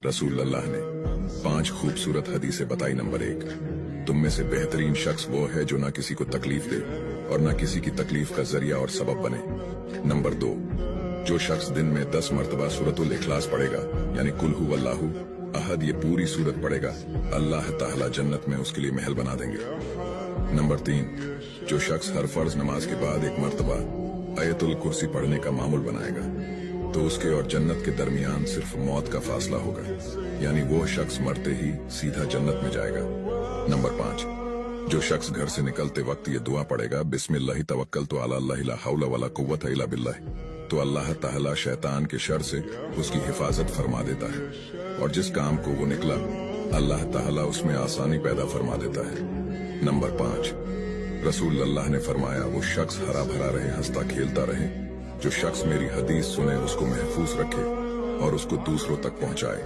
रसूल अल्लाह ने 5 खूबसूरत हदीसें बताई। नंबर 1, तुम में से बेहतरीन शख्स वो है जो ना किसी को तकलीफ दे और ना किसी की तकलीफ का जरिया और सबब बने। नंबर 2, जो शख्स दिन में 10 मरतबा सूरतुल इखलास पढ़ेगा, यानी कुल हु वल्लाहु अहद, ये पूरी सूरत पढ़ेगा, अल्लाह ताला जन्नत में उसके लिए महल बना देंगे। नंबर 3, जो शख्स हर फर्ज नमाज के बाद 1 मरतबा आयतुल कुर्सी पढ़ने का मामूल बनाएगा, तो उसके और जन्नत के दरमियान सिर्फ मौत का फासला होगा, यानी वो शख्स मरते ही सीधा जन्नत में जाएगा। नंबर 5, जो शख्स घर से निकलते वक्त ये दुआ पढ़ेगा, बिस्मिल्लाहि तवक्कलतु अला अल्लाह ला हौला वला कुव्वता इल्ला बिल्लाह, तो अल्लाह ताला शैतान के शर से उसकी हिफाजत फरमा देता है और जिस काम को वो निकला अल्लाह ताला उसमें आसानी पैदा फरमा देता है। नंबर 5, रसूल अल्लाह ने फरमाया, वो शख्स हरा भरा रहे, हंसता खेलता रहे, जो शख्स मेरी हदीस सुने, उसको महफूज रखे और उसको दूसरों तक पहुंचाए।